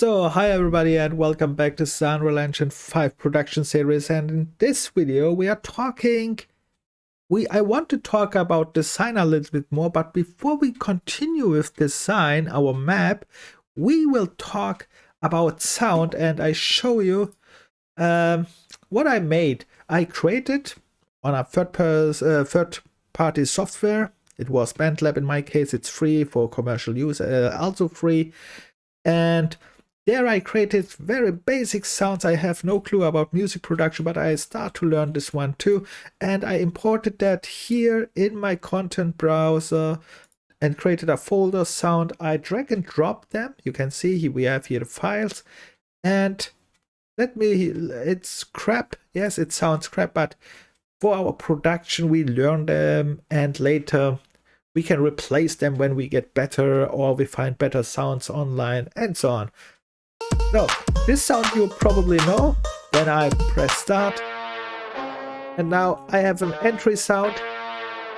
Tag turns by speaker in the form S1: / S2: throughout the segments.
S1: So, hi everybody and welcome back to the Unreal Engine 5 production series, and in this video we are talking I want to talk about design a little bit more, but before we continue with design our map, we will talk about sound and I show you what I made. I created on a third party software. It was BandLab in my case. It's free for commercial use, also free. And there I created very basic sounds. I have no clue about music production, but I start to learn this one too. And I imported that here in my content browser and created a folder sound. I drag and drop them. You can see we have here the files. And it's crap. Yes, it sounds crap, but for our production, we learn them and later we can replace them when we get better or we find better sounds online and so on. So, this sound you probably know. Then I press start. And now I have an entry sound,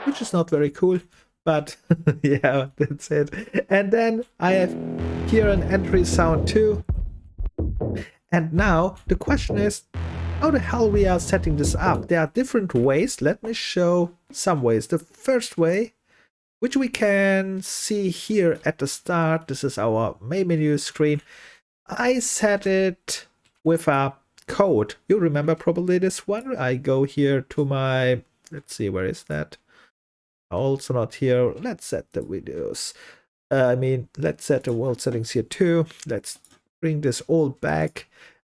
S1: which is not very cool, but yeah, that's it. And then I have here an entry sound too. And now the question is, how the hell we are setting this up? There are different ways. Let me show some ways. The first way, which we can see here at the start, this is our main menu screen. I set it with a code. You remember probably this one. I go here to my, let's see, where is that? Also not here. Let's set the videos. Let's set the world settings here too. Let's bring this all back.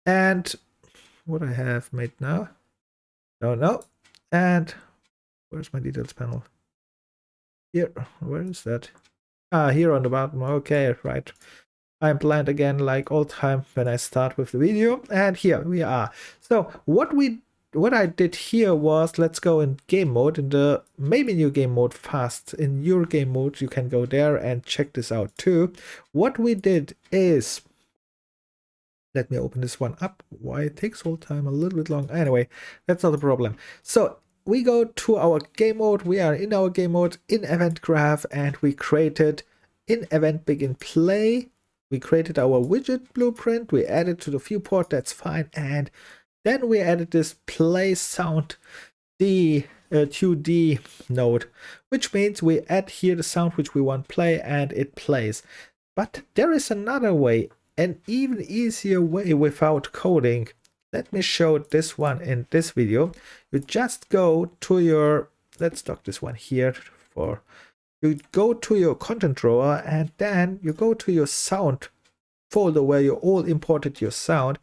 S1: And what I have made now? No. And where's my details panel? Here, where is that? Here on the bottom. Okay, right. I'm blind again, like all time when I start with the video. And here we are. So what I did here was, let's go in game mode, in the main menu game mode fast. In your game mode, you can go there and check this out too. What we did is, let me open this one up. Why it takes all time a little bit long. Anyway, that's not a problem. So we go to our game mode. We are in our game mode in event graph, and we created in event begin play. We created our widget blueprint. We added to the viewport. That's fine. And then we added this play sound 2D node, which means we add here the sound which we want play and it plays. But there is another way, an even easier way without coding. Let me show this one in this video. You just go to your, let's dock this one here for, you go to your content drawer and then you go to your sound folder where you all imported your sound.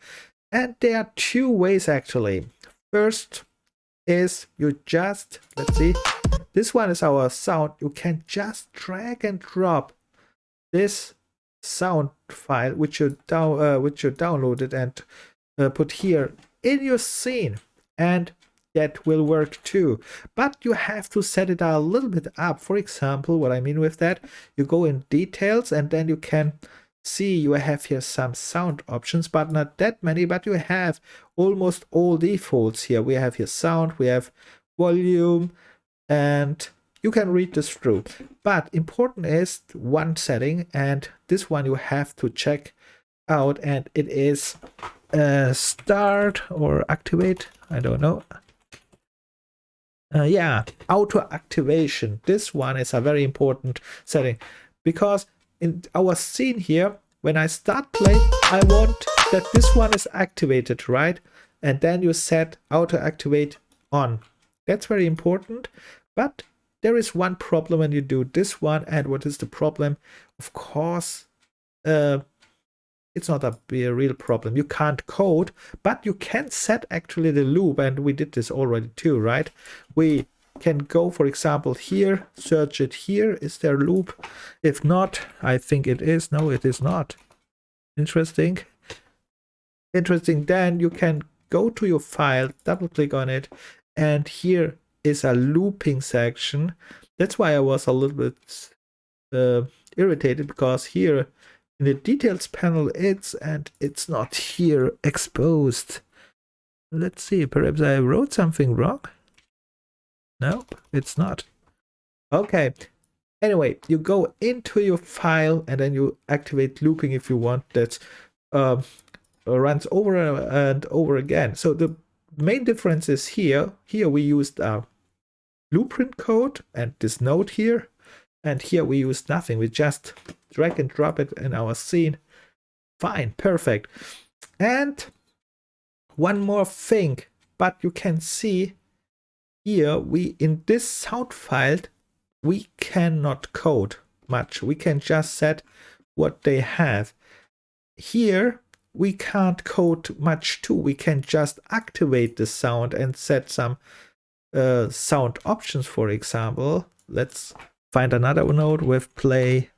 S1: And there are two ways actually. First is you just, let's see, this one is our sound. You can just drag and drop this sound file which you downloaded and put here in your scene, and that will work too. But you have to set it a little bit up. For example, what I mean with that, you go in details and then you can see you have here some sound options, but not that many, but you have almost all defaults here. We have here sound, we have volume, and you can read this through. But important is one setting, and this one you have to check out, and it is start or activate, I don't know. Yeah, auto activation. This one is a very important setting, because in our scene here, when I start playing, I want that this one is activated, right? And then you set auto activate on. That's very important. But there is one problem when you do this one. And what is the problem? Of course, it's not a real problem. You can't code, but you can set actually the loop. And we did this already too, right? We can go, for example, here, search it here. Is there a loop? If not, I think it is. No, it is not. Interesting. Then you can go to your file, double click on it, and here is a looping section. That's why I was a little bit irritated, because here in the details panel it's not here exposed. Let's see, perhaps I wrote something wrong. Nope, it's not. Okay. Anyway, you go into your file and then you activate looping if you want. That's uh, runs over and over again. So the main difference is here we used a blueprint code and this node here, and here we used nothing. We just drag and drop it in our scene. Fine, perfect. And one more thing, but you can see here in this sound file we cannot code much. We can just set what they have. Here we can't code much too. We can just activate the sound and set some sound options, for example. Let's find another node with play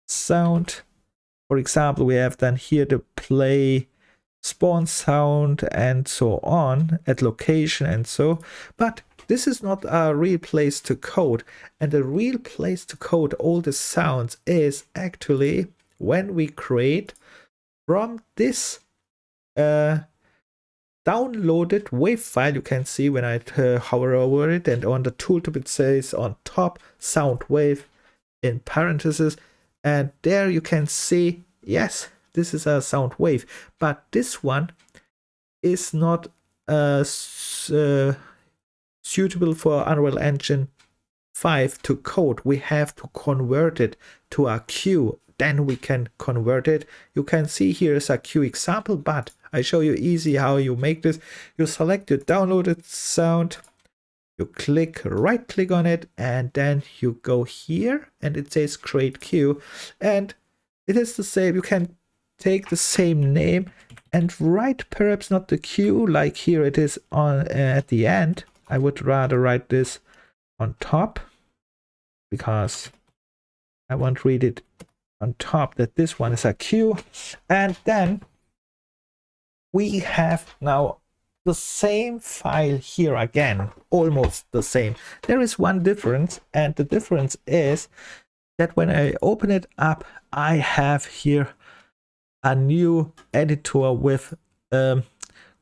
S1: sound. For example, we have then here the play spawn sound and so on at location and so. But this is not a real place to code. And the real place to code all the sounds is actually when we create from this downloaded wave file. You can see when I hover over it, and on the tooltip it says on top sound wave in parentheses, and there you can see, yes, this is a sound wave, but this one is not suitable for Unreal Engine 5 to code. We have to convert it to a queue, then we can convert it. You can see here is a queue example, but I show you easy how you make this. You select your downloaded sound, you right click on it, and then you go here and it says create queue, and it is the same. You can take the same name and write perhaps not the queue like here it is on at the end. I would rather write this on top because I want to read it on top that this one is a queue. And then we have now the same file here again, almost the same. There is one difference, and the difference is that when I open it up, I have here a new editor with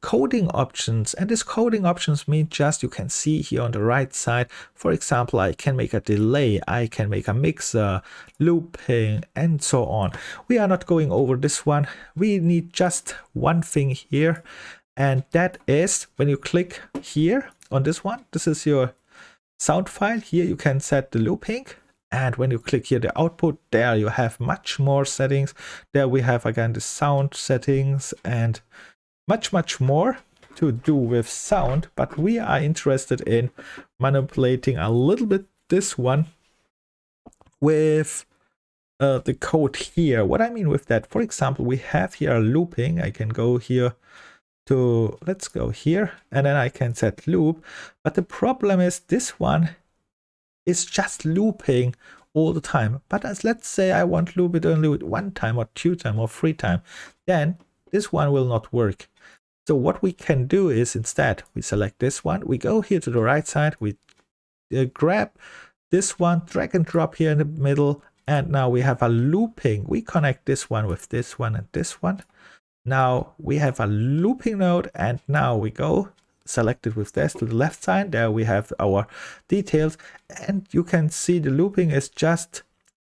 S1: coding options, and this coding options mean just, you can see here on the right side, for example, I can make a delay, I can make a mixer, looping, and so on. We are not going over this one. We need just one thing here, and that is when you click here on this one, this is your sound file. Here you can set the looping, and when you click here the output, there you have much more settings. There we have again the sound settings and much more to do with sound, but we are interested in manipulating a little bit this one with the code here. What I mean with that, for example, we have here a looping. I can go here to, let's go here, and then I can set loop, but the problem is this one is just looping all the time. But as let's say I want to loop it only with 1 time or 2 time or 3 time, then this one will not work. So what we can do is instead we select this one, we go here to the right side, we grab this one, drag and drop here in the middle, and now we have a looping. We connect this one with this one and this one. Now we have a looping node, and now we go select it with this to the left side. There we have our details, and you can see the looping is just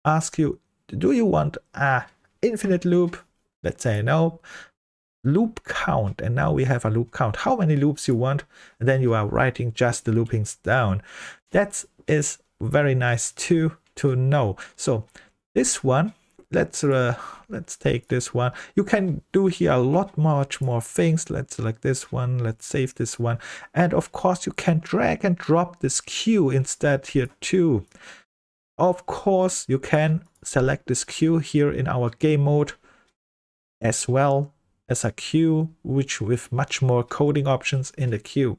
S1: ask you, do you want a infinite loop? Let's say no. Loop count, and now we have a loop count, how many loops you want, and then you are writing just the loopings down. That is very nice to know. So this one, let's take this one. You can do here a lot much more things. Let's select this one, let's save this one, and of course you can drag and drop this queue instead here too. Of course you can select this queue here in our game mode as well as a queue, which with much more coding options in the queue.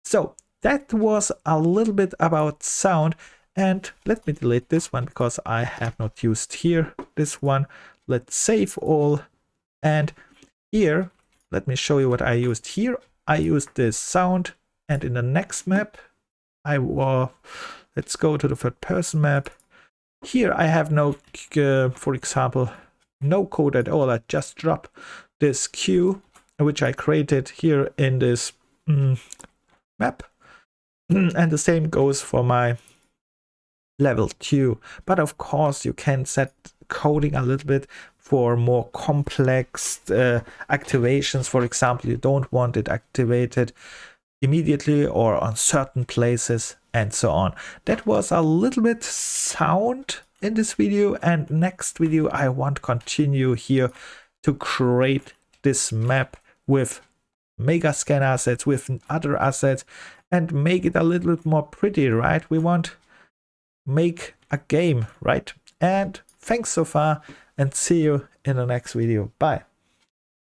S1: So that was a little bit about sound, and let me delete this one because I have not used here this one. Let's save all, and here let me show you what I used here. I used this sound, and in the next map let's go to the third person map. Here I have no for example no code at all. I just drop this queue which I created here in this map, and the same goes for my level 2. But of course you can set coding a little bit. for more complex activations. For example, you don't want it activated immediately or on certain places and so on. That was a little bit sound in this video, and next video I want to continue here to create this map with Megascan assets, with other assets, and make it a little bit more pretty, right? We want to make a game, right? And thanks so far, and see you in the next video. Bye.